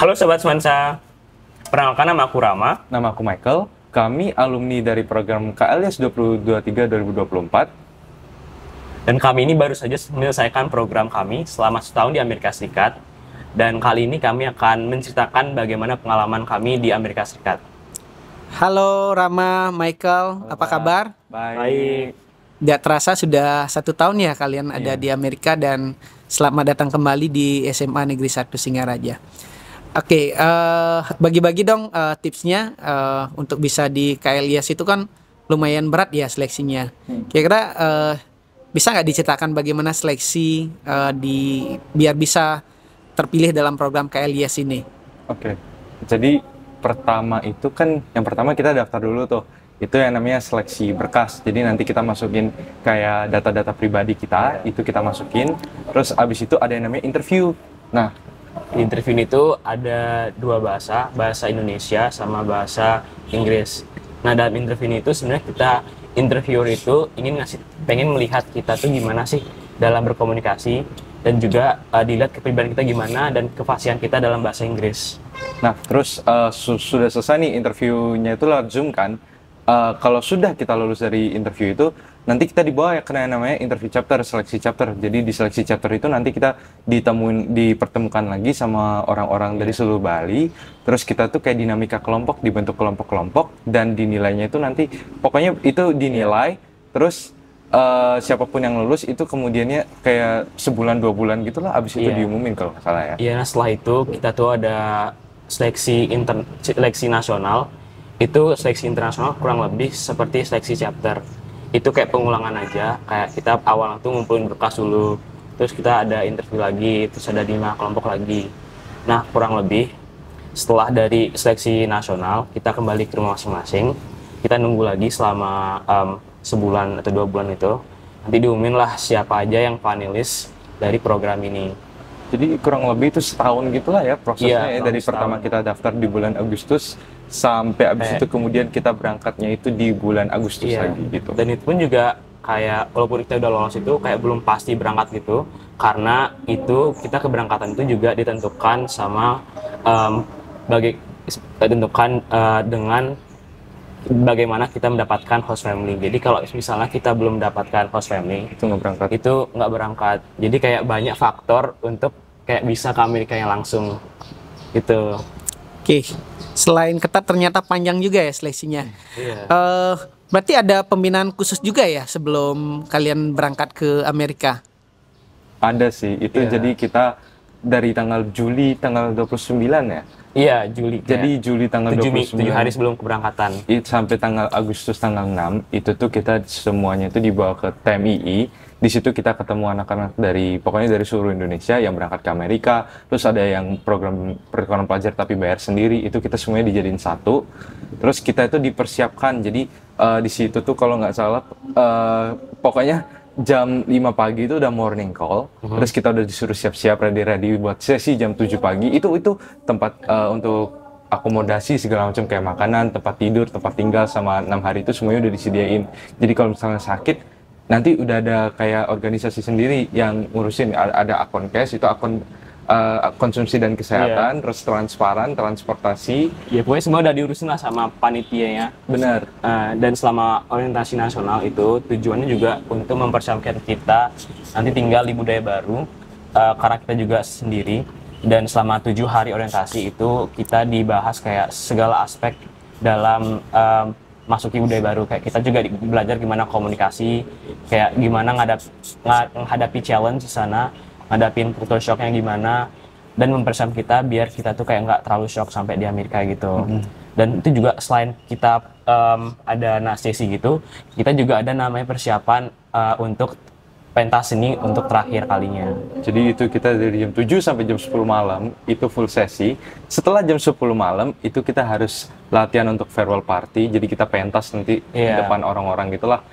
Halo Sobat Semansa, perkenalkan nama aku Rama. Nama aku Michael, kami alumni dari program KLS 2023-2024. Dan kami ini baru saja menyelesaikan program kami selama setahun di Amerika Serikat. Dan kali ini kami akan menceritakan bagaimana pengalaman kami di Amerika Serikat. Halo Rama, Michael, apa kabar? Baik. Gak terasa sudah 1 tahun ya kalian ada di Amerika, dan selamat datang kembali di SMA Negeri 1 Singaraja. Oke, bagi-bagi dong tipsnya untuk bisa di KLIS itu kan lumayan berat ya seleksinya. Kira-kira bisa nggak diceritakan bagaimana seleksi biar bisa terpilih dalam program KLIS ini? Oke, jadi yang pertama kita daftar dulu tuh. Itu yang namanya seleksi berkas. Jadi nanti kita masukin kayak data-data pribadi kita, itu kita masukin. Terus abis itu ada yang namanya interview. Nah, Di interview itu ada 2 bahasa, bahasa Indonesia sama bahasa Inggris. Nah, dalam interview itu sebenarnya interviewer itu pengen melihat kita tuh gimana sih dalam berkomunikasi, dan juga dilihat kepribadian kita gimana dan kefasihan kita dalam bahasa Inggris. nah terus sudah selesai nih interviewnya itu lewat Zoom kan. Kalau sudah kita lulus dari interview itu, nanti kita dibawa ya kena yang namanya interview chapter, seleksi chapter. Jadi di seleksi chapter itu nanti kita dipertemukan lagi sama orang-orang dari seluruh Bali. Terus kita tuh kayak dinamika kelompok, dibentuk kelompok-kelompok, dan dinilainya itu nanti pokoknya itu dinilai. Terus siapapun yang lulus itu kemudiannya kayak sebulan 2 bulan gitulah, abis itu diumumin kalau nggak salah ya. Iya, nah setelah itu kita tuh ada seleksi nasional. Itu seleksi internasional kurang lebih seperti seleksi chapter. Itu kayak pengulangan aja, kayak kita awal tuh ngumpulin berkas dulu, terus kita ada interview lagi, terus ada 5 kelompok lagi. Nah, kurang lebih setelah dari seleksi nasional, kita kembali ke rumah masing-masing. Kita nunggu lagi selama sebulan atau 2 bulan itu. Nanti diumumin lah siapa aja yang panelis dari program ini. Jadi kurang lebih itu setahun gitulah ya prosesnya. Iya, dari pertama kita daftar di bulan Agustus sampai abis itu kemudian kita berangkatnya itu di bulan Agustus lagi gitu. Dan itu pun juga kayak walaupun kita udah lolos itu kayak belum pasti berangkat gitu, karena itu kita keberangkatan itu juga ditentukan sama dengan bagaimana kita mendapatkan host family. Jadi kalau misalnya kita belum mendapatkan host family, Itu nggak berangkat. Jadi kayak banyak faktor untuk kayak bisa ke Amerika yang langsung gitu. Oke, selain ketat ternyata panjang juga ya seleksinya. Iya. Berarti ada pembinaan khusus juga ya sebelum kalian berangkat ke Amerika? Ada sih, itu jadi kita dari tanggal Juli tanggal 29 ya. Iya, Juli. Jadi Juli tanggal 29 7 hari sebelum keberangkatan. sampai tanggal Agustus tanggal 6 itu tuh kita semuanya itu dibawa ke TMII. Di situ kita ketemu anak-anak pokoknya dari seluruh Indonesia yang berangkat ke Amerika. Terus ada yang program pertukaran pelajar tapi bayar sendiri, itu kita semuanya dijadiin satu. Terus kita itu dipersiapkan. Jadi di situ tuh kalau nggak salah pokoknya jam 5 pagi itu udah morning call. Terus kita udah disuruh siap-siap ready buat sesi jam 7 pagi. Itu tempat untuk akomodasi segala macam kayak makanan, tempat tidur, tempat tinggal sama 6 hari itu semuanya udah disediain. Jadi kalau misalnya sakit, nanti udah ada kayak organisasi sendiri yang ngurusin. Ada akun cash, itu akun konsumsi dan kesehatan, terus transparan, transportasi. Ya pokoknya semua udah diurusin lah sama panitianya. Benar. Dan selama orientasi nasional itu tujuannya juga untuk mempersiapkan kita nanti tinggal di budaya baru, karena kita juga sendiri. Dan selama 7 hari orientasi itu kita dibahas kayak segala aspek dalam masuki budaya baru. Kayak kita juga belajar gimana komunikasi, kayak gimana menghadapi challenge di sana, ngadapin culture shocknya gimana, dan mempersiapkan kita biar kita tuh kayak nggak terlalu shock sampai di Amerika gitu. Dan itu juga selain kita ada sesi gitu, kita juga ada namanya persiapan untuk pentas seni untuk terakhir kalinya. Jadi itu kita dari jam 7 sampai jam 10 malam itu full sesi. Setelah jam 10 malam itu kita harus latihan untuk farewell party. Jadi kita pentas nanti di depan orang-orang gitulah.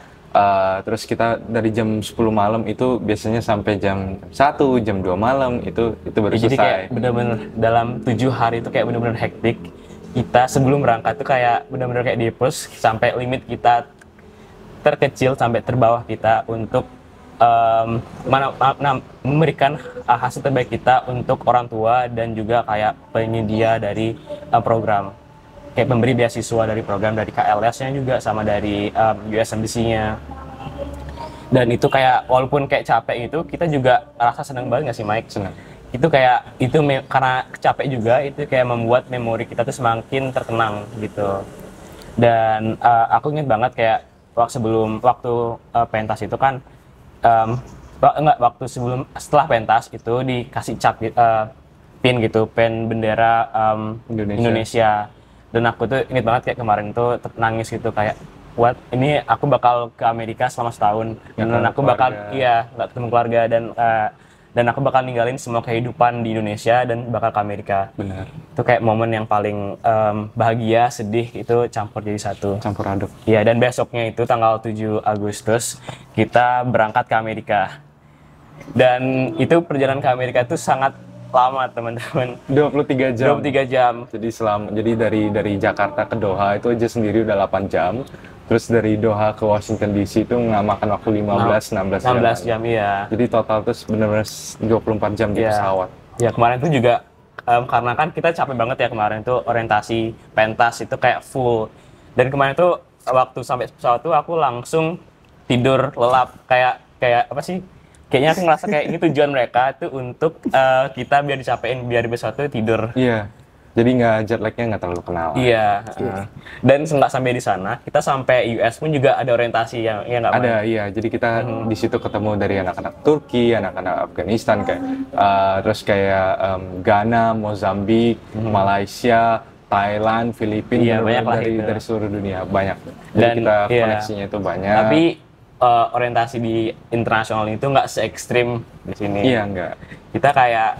Terus kita dari jam 10 malam itu biasanya sampai jam 1, jam 2 malam itu baru selesai. Jadi kayak bener-bener dalam 7 hari itu kayak bener-bener hektik. Kita sebelum berangkat tuh kayak bener-bener kayak di push sampai limit kita terkecil sampai terbawah kita untuk memberikan hasil terbaik kita untuk orang tua dan juga kayak penyedia dari program, kayak pemberi beasiswa dari program dari KLS-nya juga sama dari US Embassy-nya. Dan itu kayak walaupun kayak capek gitu, kita juga rasa senang banget nggak sih Mike? Senang. Itu kayak itu karena capek juga, itu kayak membuat memori kita tuh semakin terkenang gitu. Dan aku inget banget kayak waktu pentas itu kan setelah pentas itu dikasih cap pin gitu, pin bendera Indonesia. Dan aku tuh inget banget kayak kemarin tuh nangis gitu kayak ini aku bakal ke Amerika selama setahun dan aku bakal nggak ketemu keluarga dan aku bakal ninggalin semua kehidupan di Indonesia dan bakal ke Amerika. Benar. Itu kayak momen yang paling bahagia, sedih itu campur jadi satu. Campur aduk. Iya, dan besoknya itu tanggal 7 Agustus kita berangkat ke Amerika. Dan itu perjalanan ke Amerika itu sangat lama, teman-teman. 23 jam. 23 jam. Jadi dari Jakarta ke Doha itu aja sendiri udah 8 jam. Terus dari Doha ke Washington DC itu nggak makan waktu 16 jam, iya. Jadi total tuh benar-benar 24 jam di pesawat. Ya, kemarin tuh juga karena kan kita capek banget ya kemarin tuh orientasi pentas itu kayak full. Dan kemarin tuh waktu sampai pesawat tuh aku langsung tidur lelap kayak apa sih? Kayaknya aku ngerasa kayak ini tujuan mereka tuh untuk kita biar dicapein, biar besok tuh tidur. Iya. Jadi jet lagnya nggak terlalu kenal. Iya. Dan nggak sampai di sana, kita sampai US pun juga ada orientasi yang nggak main. Ada, iya. Jadi kita di situ ketemu dari anak-anak Turki, anak-anak Afghanistan kayak terus kayak Ghana, Mozambik, Malaysia, Thailand, Filipina, dari seluruh dunia banyak. Jadi Dan kita koneksinya itu banyak. Tapi orientasi di internasional itu nggak se ekstrim di sini. Iya, nggak. Kita kayak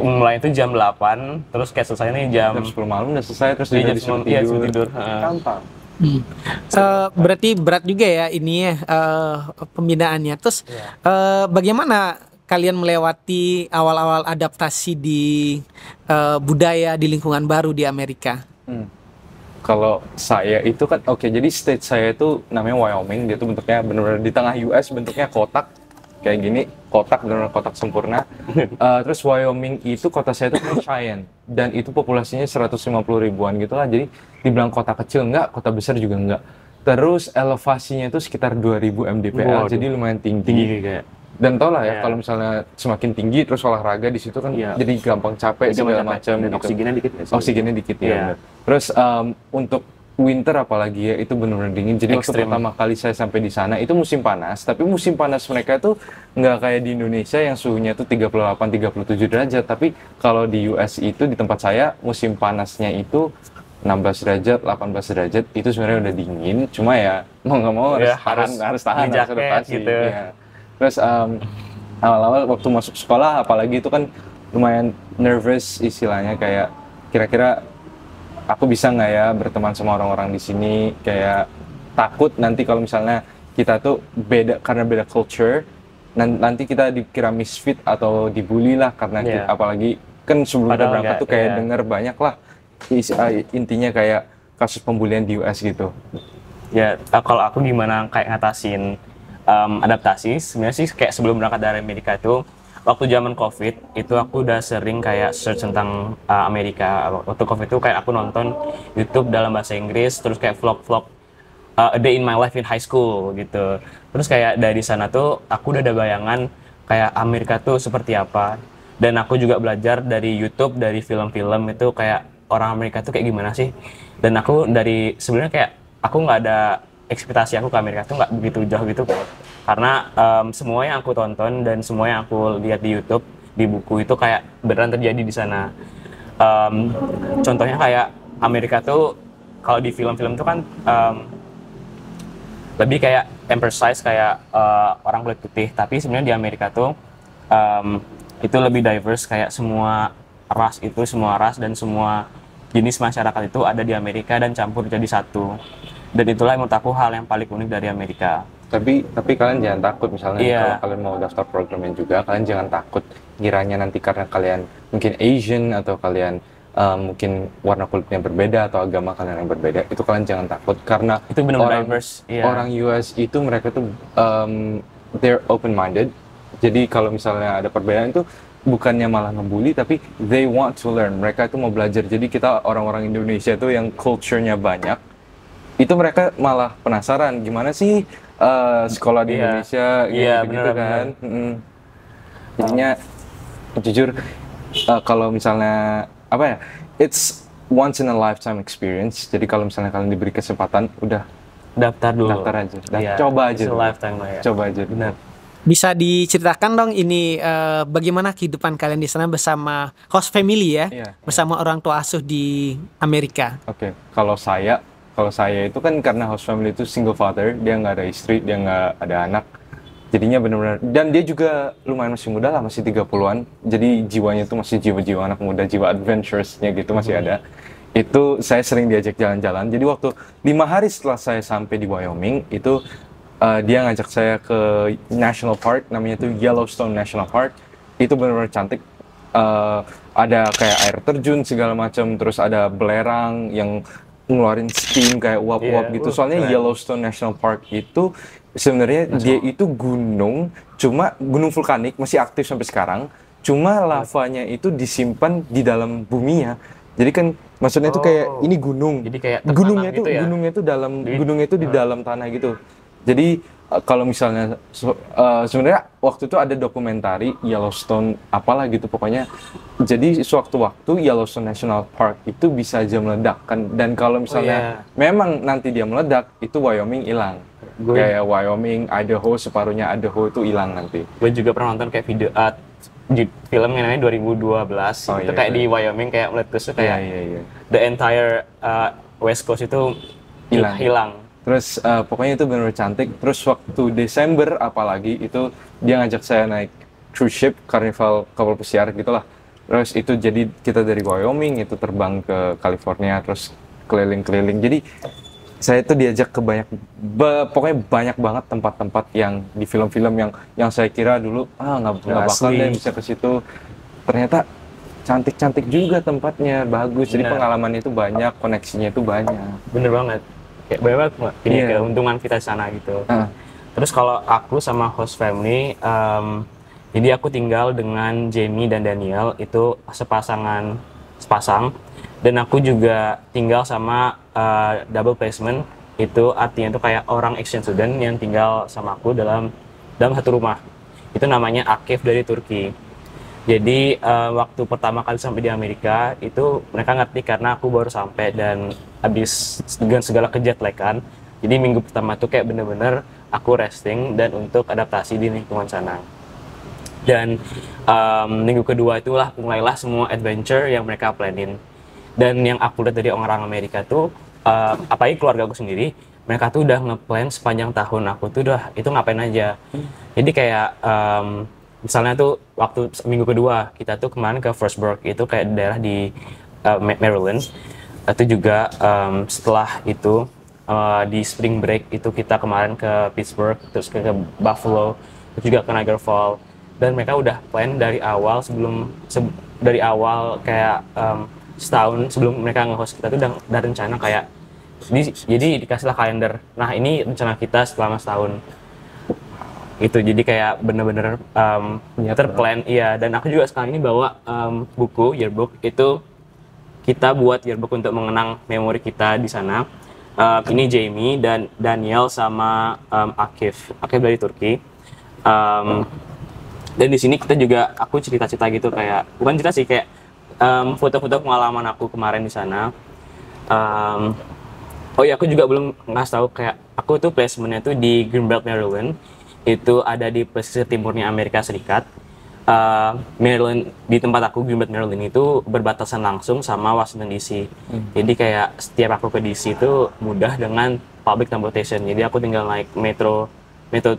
mulai itu jam 8, terus kayak selesainya jam 10 malam udah selesai, terus jam disuruh tidur. Gampang. Berarti berat juga ya ini ya pembinaannya. Terus bagaimana kalian melewati awal-awal adaptasi di budaya di lingkungan baru di Amerika? Kalau saya itu kan jadi state saya itu namanya Wyoming, dia tuh bentuknya benar-benar di tengah US, bentuknya kotak kayak gini, benar-benar kotak sempurna. Terus Wyoming itu kota saya itu Cheyenne dan itu populasinya 150 ribuan gitu lah. Jadi dibilang kota kecil enggak, kota besar juga enggak. Terus elevasinya itu sekitar 2000 mdpl, jadi lumayan tinggi kayak. Dan tau lah ya, kalau misalnya semakin tinggi terus olahraga di situ kan jadi gampang capek segala macam. Dan gitu. Oksigennya dikit Ya. Terus untuk winter apalagi ya itu benar-benar dingin. Jadi waktu pertama kali saya sampai di sana itu musim panas, tapi musim panas mereka itu nggak kayak di Indonesia yang suhunya itu 38-37 derajat. Tapi kalau di US itu di tempat saya musim panasnya itu 16 derajat, 18 derajat itu sebenarnya udah dingin. Cuma ya mau nggak mau harus tahan adaptasi. Gitu. Ya. Terus awal-awal waktu masuk sekolah apalagi itu kan lumayan nervous istilahnya, kayak kira-kira aku bisa nggak ya berteman sama orang-orang di sini, kayak takut nanti kalau misalnya kita tuh beda karena beda culture, nanti kita dikira misfit atau dibully lah karena kita, apalagi kan sebelum kita berangkat tuh kayak denger banyak lah intinya kayak kasus pembulian di US gitu. Ya kalau aku gimana kayak ngatasin adaptasi, sebenarnya sih kayak sebelum berangkat dari Amerika itu waktu zaman COVID itu aku udah sering kayak search tentang Amerika. Waktu COVID itu kayak aku nonton YouTube dalam bahasa Inggris, terus kayak vlog-vlog A Day in My Life in High School gitu. Terus kayak dari sana tuh aku udah ada bayangan kayak Amerika tuh seperti apa. Dan aku juga belajar dari YouTube, dari film-film itu kayak orang Amerika tuh kayak gimana sih. Dan aku dari sebenarnya kayak aku nggak ada ekspektasi aku ke Amerika tuh nggak begitu jauh gitu, karena semua yang aku tonton dan semua yang aku lihat di YouTube, di buku itu kayak beneran terjadi di sana. Contohnya kayak Amerika tuh kalau di film-film tuh kan lebih kayak emphasize kayak orang kulit putih, tapi sebenarnya di Amerika tuh itu lebih diverse, kayak semua ras dan semua jenis masyarakat itu ada di Amerika dan campur jadi satu. Dan itulah menurut aku hal yang paling unik dari Amerika. Tapi kalian jangan takut misalnya kalau kalian mau daftar programnya juga, kalian jangan takut kiranya nanti karena kalian mungkin Asian atau kalian mungkin warna kulitnya berbeda atau agama kalian yang berbeda, itu kalian jangan takut karena itu benar-benar diverse. Orang US itu mereka tuh they're open minded. Jadi kalau misalnya ada perbedaan itu bukannya malah ngebully, tapi they want to learn. Mereka itu mau belajar. Jadi kita orang-orang Indonesia itu yang culture-nya banyak, itu mereka malah penasaran gimana sih sekolah di Indonesia gitu kan. Jadinya jujur kalau misalnya apa ya, it's once in a lifetime experience. Jadi kalau misalnya kalian diberi kesempatan, udah daftar dulu, daftar aja, coba aja, lifetime lah ya. Coba aja. Benar. Bisa diceritakan dong ini bagaimana kehidupan kalian di sana bersama host family ya, bersama orang tua asuh di Amerika. Oke, kalau saya itu kan karena host family itu single father, dia nggak ada istri, dia nggak ada anak, jadinya benar-benar, dan dia juga lumayan masih muda lah, masih 30-an, jadi jiwanya itu masih jiwa-jiwa anak muda, jiwa adventurous-nya gitu masih ada. Itu saya sering diajak jalan-jalan. Jadi waktu 5 hari setelah saya sampai di Wyoming itu dia ngajak saya ke national park, namanya tuh Yellowstone National Park. Itu benar-benar cantik. Ada kayak air terjun segala macam, terus ada belerang yang ngeluarin steam kayak uap-uap gitu. Soalnya Yellowstone National Park itu sebenarnya dia itu gunung, cuma gunung vulkanik, masih aktif sampai sekarang. Cuma lavanya itu disimpan di dalam buminya. Jadi kan maksudnya itu kayak ini gunung. Jadi kayak gunungnya gitu itu ya? gunungnya itu di dalam tanah gitu. Jadi kalau misalnya sebenarnya waktu itu ada dokumentari Yellowstone apalah gitu pokoknya. Jadi sewaktu-waktu Yellowstone National Park itu bisa aja meledak kan, dan kalau misalnya memang nanti dia meledak itu Wyoming hilang. Kayak Wyoming, Idaho, separuhnya Idaho itu hilang nanti. Gue juga pernah nonton kayak video di film yang namanya 2012 itu kayak di Wyoming kayak meletus tuh kayak the entire West Coast itu hilang. Terus pokoknya itu benar-benar cantik. Terus waktu Desember apalagi itu dia ngajak saya naik cruise ship, Carnival kapal pesiar gitulah. Terus itu jadi kita dari Wyoming itu terbang ke California, terus keliling-keliling. Jadi saya itu diajak ke pokoknya banyak banget tempat-tempat yang di film-film yang saya kira dulu nggak bakal deh bisa ke situ. Ternyata cantik-cantik juga tempatnya, bagus. Jadi pengalamannya itu banyak, koneksinya itu banyak. Bener banget. Kayak banyak banget ini keuntungan kita di sana gitu. Terus kalau aku sama host family, jadi aku tinggal dengan Jamie dan Daniel itu sepasang, dan aku juga tinggal sama double placement, itu artinya itu kayak orang exchange student yang tinggal sama aku dalam satu rumah. Itu namanya Akif dari Turki. Jadi waktu pertama kali sampai di Amerika itu mereka ngerti karena aku baru sampai dan habis dengan segala kejetlagan. Jadi minggu pertama tuh kayak bener-bener aku resting dan untuk adaptasi di lingkungan sana. Dan minggu kedua itulah mulailah semua adventure yang mereka planin. Dan yang aku lihat dari orang Amerika tuh, apalagi keluarga aku sendiri, mereka tuh udah ngeplan sepanjang tahun aku tuh udah itu ngapain aja. Jadi kayak misalnya tuh waktu minggu kedua kita tuh kemarin ke Frostburg, itu kayak daerah di Maryland. Itu juga setelah itu di spring break itu kita kemarin ke Pittsburgh, terus ke Buffalo, terus juga ke Niagara Falls. Dan mereka udah plan dari awal dari awal kayak setahun sebelum mereka nge-host kita tuh udah rencana kayak jadi dikasihlah kalender. Nah ini rencana kita selama setahun. Itu jadi kayak bener-bener terplan. Iya, dan aku juga sekarang ini bawa buku yearbook, itu kita buat yearbook untuk mengenang memori kita di sana. Ini Jamie dan Daniel sama Akif dari Turki. Dan di sini kita juga aku cerita-cerita gitu, kayak bukan cerita sih, kayak foto-foto pengalaman aku kemarin di sana. Oh iya, aku juga belum ngasih tahu kayak aku tuh placementnya tuh di Greenbelt, Maryland. Itu ada di pesisir timurnya Amerika Serikat. Maryland, di tempat aku Greenbelt, Maryland itu berbatasan langsung sama Washington DC. Jadi kayak setiap aku ke DC itu mudah dengan public transportation. Jadi aku tinggal naik metro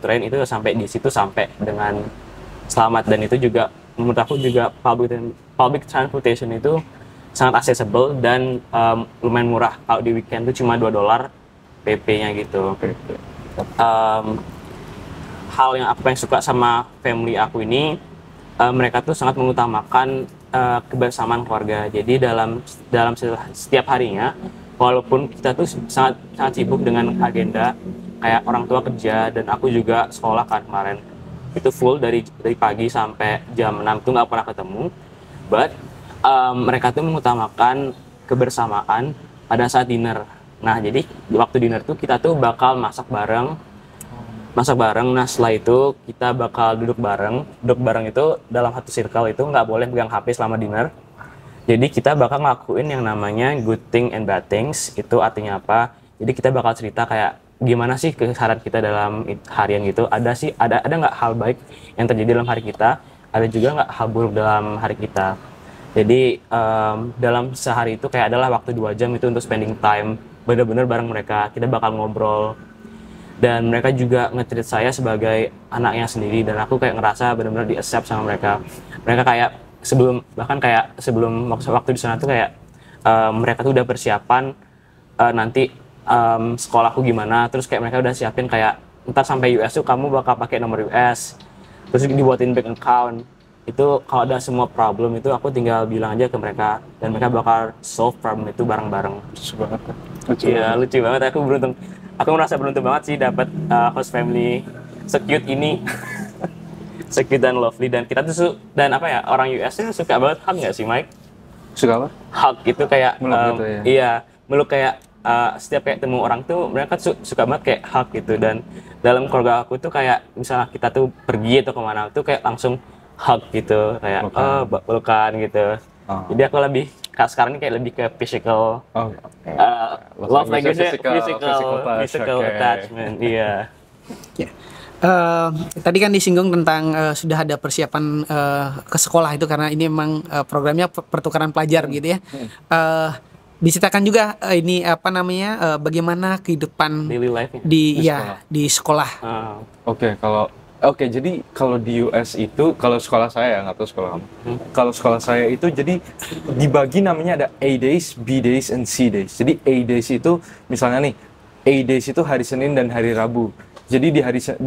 train itu sampai di situ sampai dengan selamat. Dan itu juga menurut aku juga public transportation itu sangat accessible dan lumayan murah. Kalau di weekend itu cuma $2 PP-nya gitu. Hal yang aku paling suka sama family aku ini, mereka tuh sangat mengutamakan kebersamaan keluarga. Jadi dalam setiap harinya, walaupun kita tuh sangat sibuk dengan agenda kayak orang tua kerja dan aku juga sekolah kan kemarin. Itu full dari pagi sampai jam 6 tuh nggak pernah ketemu. But mereka tuh mengutamakan kebersamaan pada saat dinner. Nah, jadi di waktu dinner tuh kita tuh bakal masak bareng. Nah setelah itu kita bakal duduk bareng itu dalam satu circle, itu nggak boleh pegang HP selama dinner. Jadi kita bakal ngelakuin yang namanya good thing and bad things. Itu artinya apa? Jadi kita bakal cerita kayak gimana sih keseharian kita dalam harian gitu. Ada nggak hal baik yang terjadi dalam hari kita, ada juga nggak hal buruk dalam hari kita. Jadi dalam sehari itu kayak adalah waktu 2 jam itu untuk spending time bener-bener bareng mereka. Kita bakal ngobrol. Dan mereka juga nge-treat saya sebagai anaknya sendiri, dan aku kayak ngerasa benar-benar di-accept sama mereka. Mereka kayak sebelum waktu di sana tuh kayak mereka tuh udah persiapan nanti sekolahku gimana, terus kayak mereka udah siapin kayak ntar sampai US tuh kamu bakal pakai nomor US, terus dibuatin bank account. Itu kalau ada semua problem itu aku tinggal bilang aja ke mereka dan mereka bakal solve problem itu bareng-bareng. Lucu banget. Lucu banget. Aku merasa beruntung banget sih dapat host family secute ini. Secute dan lovely, dan kita tuh dan apa ya, orang US-nya suka banget hug nggak sih, Mike? Suka apa? Hug itu kayak meluk gitu ya? Iya, meluk kayak setiap kayak temu orang tuh mereka suka banget kayak hug gitu. Dan dalam keluarga aku tuh kayak misalnya kita tuh pergi atau kemana tuh kayak langsung hug gitu, kayak pelukan gitu. Jadi aku lebih sekarang ini kayak lebih ke physical love language, physical attachment. Iya. Tadi kan disinggung tentang sudah ada persiapan ke sekolah itu karena ini memang programnya pertukaran pelajar gitu ya. Diceritakan juga ini apa namanya bagaimana kehidupan Daily life di sekolah. Oke, jadi kalau di US itu, kalau sekolah saya, nggak tahu sekolah kamu. Kalau sekolah saya itu, jadi dibagi namanya ada A days, B days, and C days. Jadi A days itu, misalnya nih, A days itu hari Senin dan hari Rabu. Jadi di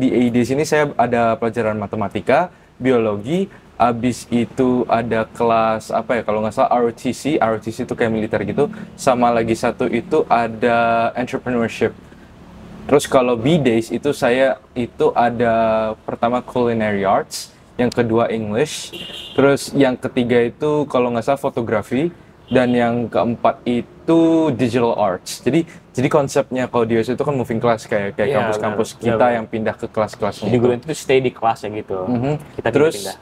A days ini saya ada pelajaran matematika, biologi, abis itu ada kelas apa ya, kalau nggak salah ROTC itu kayak militer gitu, sama lagi satu itu ada entrepreneurship. Terus kalau B-Days itu saya itu ada pertama culinary arts, yang kedua English, terus yang ketiga itu kalau nggak salah fotografi, dan yang keempat itu digital arts. Jadi konsepnya kalau di US itu kan moving class kayak kampus-kampus kita yang pindah ke kelas-kelasnya. Jadi guru itu stay di kelasnya gitu. Kita terus pindah.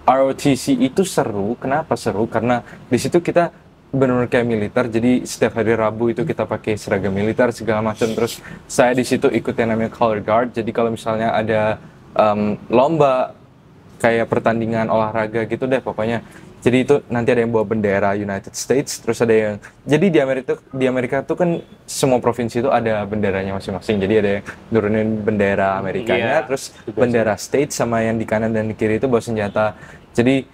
ROTC itu seru. Kenapa seru? Karena di situ kita benar-benar kayak militer, jadi setiap hari Rabu itu kita pakai seragam militer segala macam. Terus saya di situ ikut yang namanya color guard. Jadi kalau misalnya ada lomba kayak pertandingan olahraga gitu deh pokoknya. Jadi itu nanti ada yang bawa bendera United States, terus ada yang jadi di Amerika tuh kan semua provinsi itu ada benderanya masing-masing. Jadi ada yang nurunin bendera Amerikanya, terus bendera state, sama yang di kanan dan di kiri itu bawa senjata. Jadi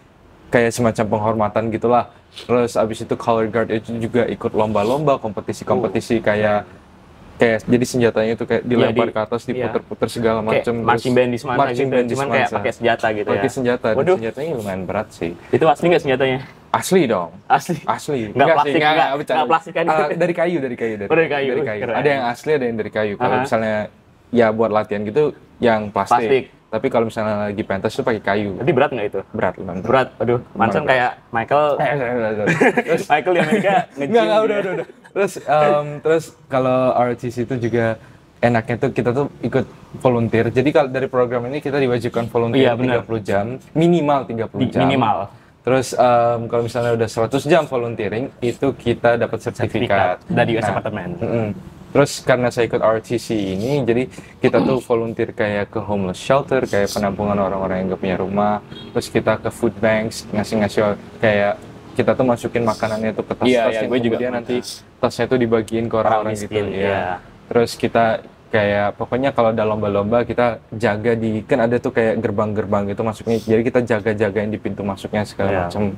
kayak semacam penghormatan gitulah. Terus abis itu color guard itu juga ikut lomba-lomba, kompetisi-kompetisi kayak jadi senjatanya itu kayak dilempar ke atas, diputer-puter segala macam. Marching band di Semansa gitu, cuman kayak pakai senjata gitu ya. Pakai senjata, dan senjatanya lumayan berat sih. Itu asli nggak senjatanya? Asli dong. Asli. Nggak plastik, nggak plastik kan? Dari kayu. Dari kayu. Ada yang asli, ada yang dari kayu. Kalau misalnya ya buat latihan gitu yang plastik. Tapi kalau misalnya lagi pentas itu pakai kayu. Jadi berat nggak itu? Berat, lumayan berat. Aduh, Manson kayak Michael. Michael di Amerika nge-gym. Nggak, udah. Terus kalau ROTC itu juga enaknya tuh kita tuh ikut volunteer. Jadi kalau dari program ini kita diwajibkan volunteer 30 jam, minimal 30 jam. Minimal. Terus kalau misalnya udah 100 jam volunteering, itu kita dapat sertifikat dari US Apartemen. Terus karena saya ikut ROTC ini, jadi kita tuh volunteer kayak ke homeless shelter, kayak penampungan orang-orang yang gak punya rumah. Terus kita ke food banks, ngasih kayak kita tuh masukin makanannya tuh ke tas-tas yang kemudian nanti tasnya tuh dibagiin ke orang-orang gitu. Terus kita kayak pokoknya kalau ada lomba-lomba kita jaga kan ada tuh kayak gerbang-gerbang gitu masuknya. Jadi kita jaga-jagain di pintu masuknya segala macam.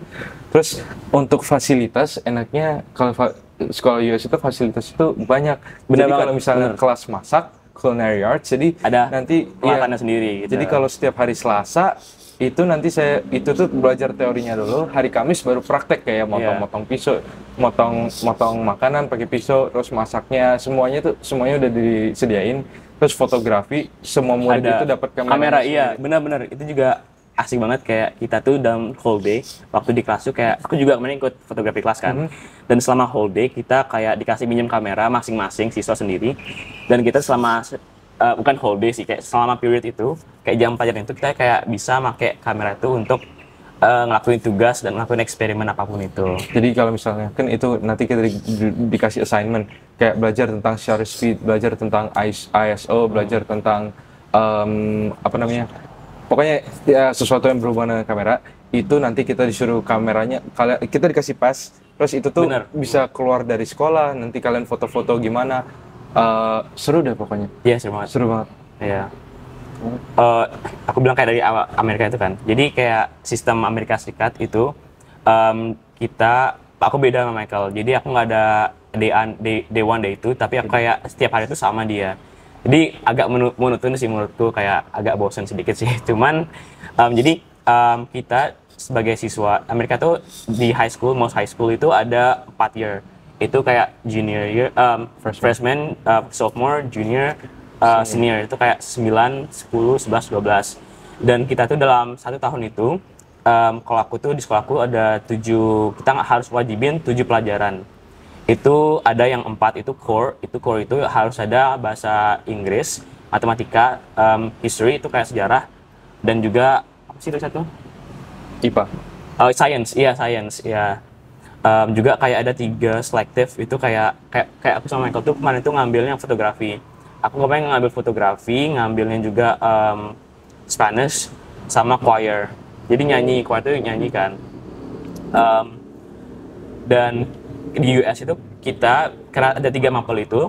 Terus untuk fasilitas enaknya kalau sekolah US itu fasilitas itu banyak. Jadi kalau misalnya kelas masak, culinary arts, jadi ada nanti makannya sendiri gitu. Jadi kalau setiap hari Selasa itu nanti saya itu tuh belajar teorinya dulu, hari Kamis baru praktek kayak motong-motong pisau, motong makanan pakai pisau, terus masaknya semuanya udah disediain. Terus fotografi, semua murid itu dapat kamera. Iya, benar-benar itu juga asik banget. Kayak kita tuh dalam whole day waktu di kelas tuh kayak aku juga kemarin ikut fotografi kelas kan. Dan selama whole day kita kayak dikasih minjem kamera masing-masing siswa sendiri. Dan kita selama bukan whole day sih, kayak selama period itu kayak jam pelajaran itu kita kayak bisa pakai kamera itu untuk ngelakuin tugas dan ngelakuin eksperimen apapun itu. Jadi kalau misalnya kan itu nanti kita dikasih assignment kayak belajar tentang shutter speed, belajar tentang ISO, belajar tentang apa namanya, pokoknya ya, sesuatu yang berhubungan dengan kamera. Itu nanti kita disuruh kameranya, kita dikasih pas, terus itu tuh bisa keluar dari sekolah, nanti kalian foto-foto gimana. Seru deh pokoknya. Iya, seru banget. Seru banget. Iya. Aku bilang kayak dari Amerika itu kan. Jadi kayak sistem Amerika Serikat itu aku beda sama Michael. Jadi aku nggak ada day one day itu, tapi aku kayak setiap hari itu sama dia. Jadi agak monoton sih menurutku, kayak agak bosan sedikit sih. Cuman jadi kita sebagai siswa Amerika tuh di most high school itu ada 4 year. Itu kayak junior year, freshman, sophomore, junior, senior. Itu kayak 9, 10, 11, 12. Dan kita tuh dalam 1 tahun itu, kalau aku tuh di sekolahku ada 7, kita harus wajibin 7 pelajaran. Itu ada yang 4 itu core itu harus ada bahasa Inggris, matematika, history itu kayak sejarah, dan juga apa sih itu satu? IPA. Science, iya. Juga kayak ada 3 selektif itu kayak aku sama Michael tuh kemarin tuh ngambilnya fotografi. Aku kemarin ngambil fotografi, ngambilnya juga Spanish sama choir. Jadi choir itu nyanyi kan. Dan di US itu kita karena ada 3 mapel itu.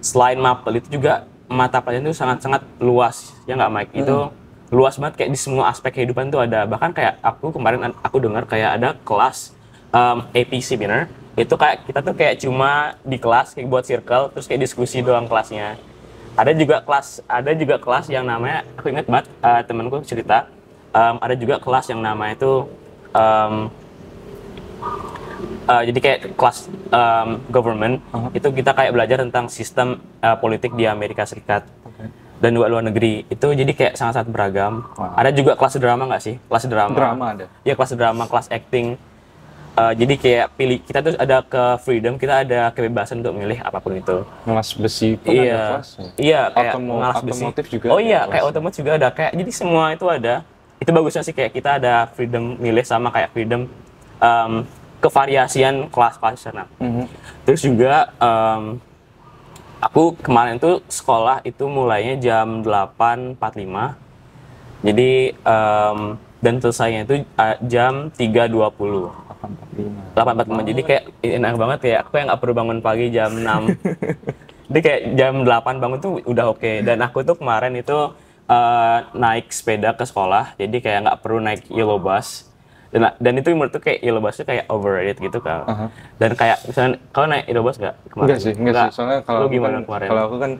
Selain mapel itu juga mata pelajaran itu sangat-sangat luas, ya nggak Mike? Itu luas banget, kayak di semua aspek kehidupan tuh ada. Bahkan kayak kemarin aku dengar kayak ada kelas AP seminar, itu kayak kita tuh kayak cuma di kelas kayak buat circle terus kayak diskusi doang kelasnya. Ada juga kelas yang namanya, aku ingat banget temanku cerita, ada juga kelas yang namanya itu jadi kayak kelas government. Itu kita kayak belajar tentang sistem politik di Amerika Serikat dan juga luar negeri. Itu jadi kayak sangat-sangat beragam. Ada juga kelas drama nggak sih? Kelas drama ada. Ya, kelas drama, kelas acting. Jadi kayak kita tuh ada freedom, kita ada kebebasan untuk milih apapun itu. Ngelas besi pun ada kelasnya. Iya, kayak ngelas besi. Otomotif juga. Oh iya, kayak otomotif juga ada. Kayak jadi semua itu ada. Itu bagusnya sih, kayak kita ada freedom milih sama kayak freedom kevariasian kelas-kelas sana. Terus juga aku kemarin tuh sekolah itu mulainya jam 8.45. Jadi dan selesainya itu jam 3.20. 8.45. Jadi kayak enak banget, kayak aku yang nggak perlu bangun pagi jam 6. Jadi kayak jam 8 bangun tuh udah oke. Dan aku tuh kemarin itu naik sepeda ke sekolah, jadi kayak nggak perlu naik yellow bus. Dan itu menurutku kayak yellow bus tuh kayak overrated gitu kan. Dan kayak misalnya kalau naik yellow bus nggak kemarin? Enggak sih. Soalnya kalau aku kan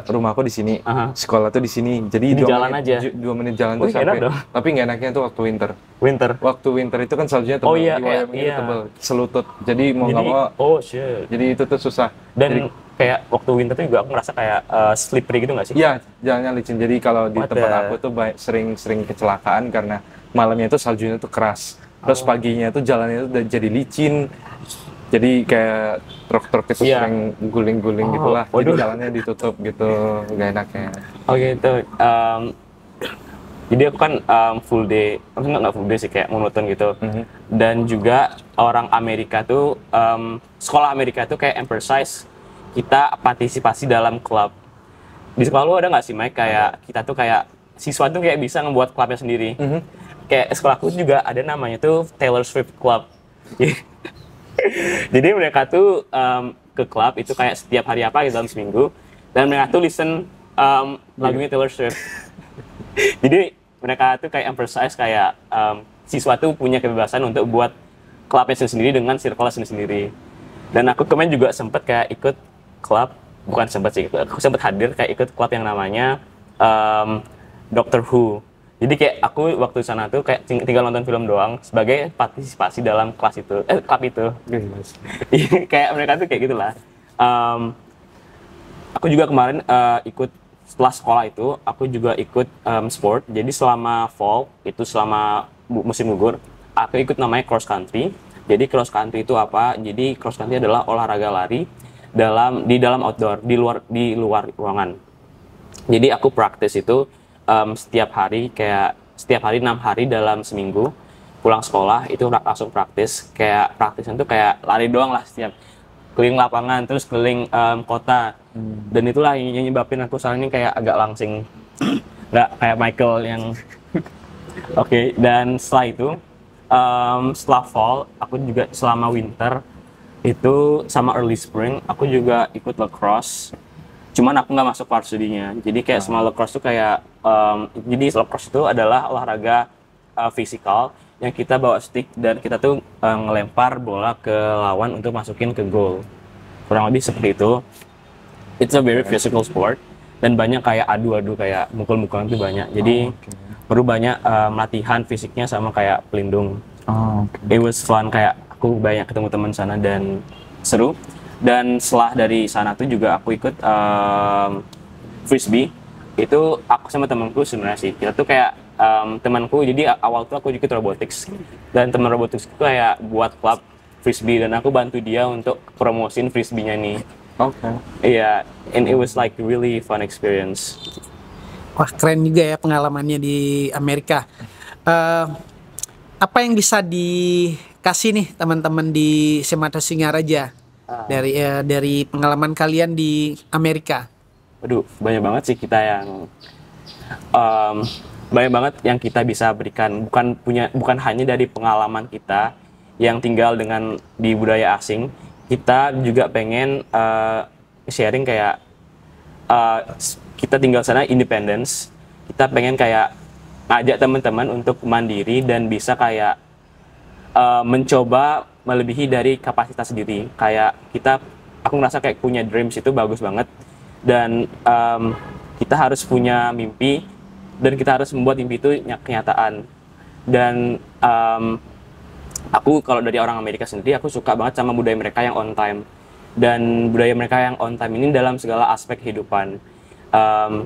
rumahku di sini, sekolah tuh di sini, jadi di jalan aja. 2 menit jalan tuh sampai. Tapi nggak enaknya tuh waktu winter. Waktu winter itu kan saljunya tebal, tebal, selutut. Jadi mau nggak mau. Oh shit. Jadi itu tuh susah. Dan kayak waktu winter tuh juga aku ngerasa kayak slippery gitu nggak sih? Iya, jalannya licin. Jadi kalau di tempat aku tuh sering kecelakaan karena malamnya itu saljunya tuh keras. Terus paginya tuh jalannya tuh udah jadi licin. Jadi kayak truk-truk itu sering guling-guling gitulah. Jadi jalannya ditutup gitu, gak enaknya. Oh gitu. Jadi aku kan full day, maksudnya nggak full day sih, kayak monoton gitu. Dan juga orang Amerika tuh, sekolah Amerika tuh kayak emphasize kita partisipasi dalam klub. Di sekolah lu ada nggak sih, Mike? Kayak kita tuh kayak siswa tuh kayak bisa ngebuat klubnya sendiri. Kayak sekolahku juga ada namanya tuh Taylor Swift Club. Jadi mereka tuh ke klub itu kayak setiap hari apa gitu dalam seminggu, dan mereka tuh listen lagunya Taylor Swift. Jadi mereka tuh kayak emphasize kayak siswa tuh punya kebebasan untuk buat klubnya sendiri dengan circle sendiri. Dan aku kemarin juga sempet kayak ikut klub, bukan sempet sih, aku sempet hadir kayak ikut klub yang namanya Doctor Who. Jadi kayak aku waktu sana tuh kayak tinggal nonton film doang sebagai partisipasi dalam kelas itu, klub itu. Kayak mereka tuh kayak gitulah. Aku juga kemarin ikut setelah sekolah itu aku juga ikut sport. Jadi selama fall itu selama musim gugur aku ikut namanya cross country. Jadi cross country itu apa? Jadi cross country adalah olahraga lari di dalam outdoor, di luar ruangan. Jadi aku praktis itu setiap hari 6 hari dalam seminggu. Pulang sekolah itu langsung praktis. Kayak praktisnya tuh kayak lari doang lah, setiap keliling lapangan terus keliling kota. Dan itulah yang nyebabin aku sekarang ini kayak agak langsing, nggak kayak Michael yang Oke, dan setelah itu setelah fall aku juga selama winter itu sama early spring aku juga ikut lacrosse. Cuman aku nggak masuk varsitynya. Jadi kayak semua lacrosse itu kayak jadi lacrosse itu adalah olahraga fisikal yang kita bawa stick dan kita tuh ngelempar bola ke lawan untuk masukin ke goal. Kurang lebih seperti itu. It's a very physical sport dan banyak kayak adu-adu kayak mukul-mukulan itu banyak. Jadi perlu banyak latihan fisiknya sama kayak pelindung. It was fun, kayak aku banyak ketemu teman sana dan seru. Dan setelah dari sana tuh juga aku ikut frisbee. Itu aku sama temanku sebenarnya sih. Kita tuh kayak temanku, jadi awal tuh aku ikut robotics. Dan teman robotics itu kayak buat klub frisbee dan aku bantu dia untuk promosiin frisbee-nya nih. Iya, and it was like really fun experience. Wah, keren juga ya pengalamannya di Amerika. Apa yang bisa dikasih nih teman-teman di SMA Singaraja dari pengalaman kalian di Amerika? Waduh, banyak banget sih kita yang banyak banget yang kita bisa berikan. Bukan hanya dari pengalaman kita yang tinggal di budaya asing. Kita juga pengen sharing kayak kita tinggal sana independence. Kita pengen kayak ngajak teman-teman untuk mandiri dan bisa kayak mencoba melebihi dari kapasitas sendiri. Kayak aku ngerasa kayak punya dreams itu bagus banget dan kita harus punya mimpi dan kita harus membuat mimpi itu kenyataan. Dan aku kalau dari orang Amerika sendiri, aku suka banget sama budaya mereka yang on time. Dan budaya mereka yang on time ini dalam segala aspek kehidupan.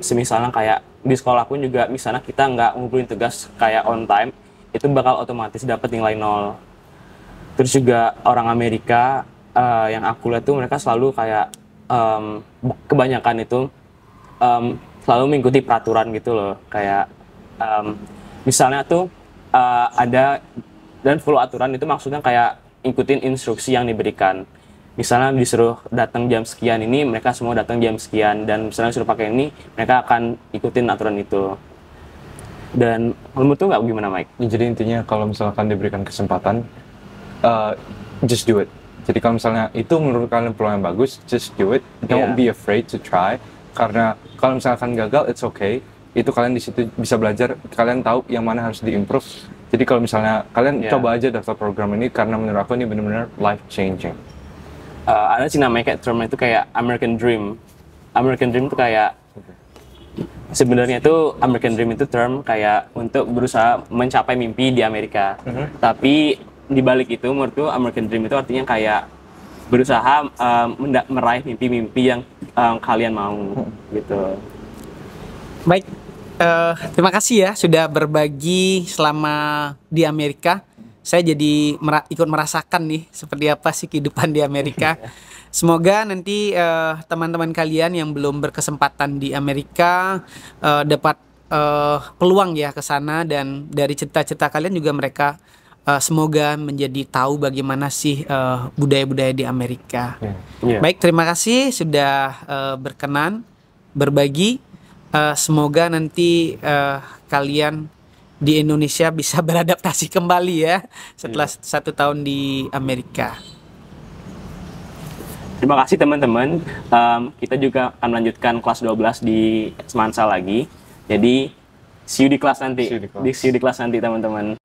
Semisalnya kayak di sekolah pun juga, misalnya kita nggak ngumpulin tugas kayak on time, itu bakal otomatis dapat nilai 0. Terus juga orang Amerika yang aku lihat tuh mereka selalu kayak kebanyakan itu selalu mengikuti peraturan gitu loh. Kayak misalnya tuh ada dan follow aturan itu maksudnya kayak ikutin instruksi yang diberikan. Misalnya disuruh datang jam sekian ini, mereka semua datang jam sekian, dan misalnya disuruh pakai ini, mereka akan ikutin aturan itu. Dan menurut tuh nggak gimana, Mike? Ya, jadi intinya kalau misalkan diberikan kesempatan, just do it. Jadi kalau misalnya itu menurut kalian peluang yang bagus, just do it. Don't be afraid to try. Karena kalau misalkan gagal, it's okay. Itu kalian di situ bisa belajar, kalian tahu yang mana harus diimprove. Jadi kalau misalnya kalian coba aja daftar program ini, karena menurut aku ini benar-benar life changing. Ada sih namanya kayak term itu kayak American Dream. American Dream itu kayak sebenarnya itu American Dream itu term kayak untuk berusaha mencapai mimpi di Amerika. Tapi di balik itu menurutku American Dream itu artinya kayak berusaha meraih mimpi-mimpi yang kalian mau gitu. Baik, terima kasih ya sudah berbagi selama di Amerika. Saya jadi ikut merasakan nih seperti apa sih kehidupan di Amerika. Semoga nanti teman-teman kalian yang belum berkesempatan di Amerika dapat peluang ya ke sana, dan dari cerita-cerita kalian juga mereka semoga menjadi tahu bagaimana sih budaya-budaya di Amerika. Baik, terima kasih sudah berkenan berbagi. Semoga nanti kalian di Indonesia bisa beradaptasi kembali ya setelah 1 tahun di Amerika. Terima kasih teman-teman. Kita juga akan melanjutkan kelas 12 di Semansa lagi. Jadi see you di kelas nanti. See you di kelas nanti teman-teman.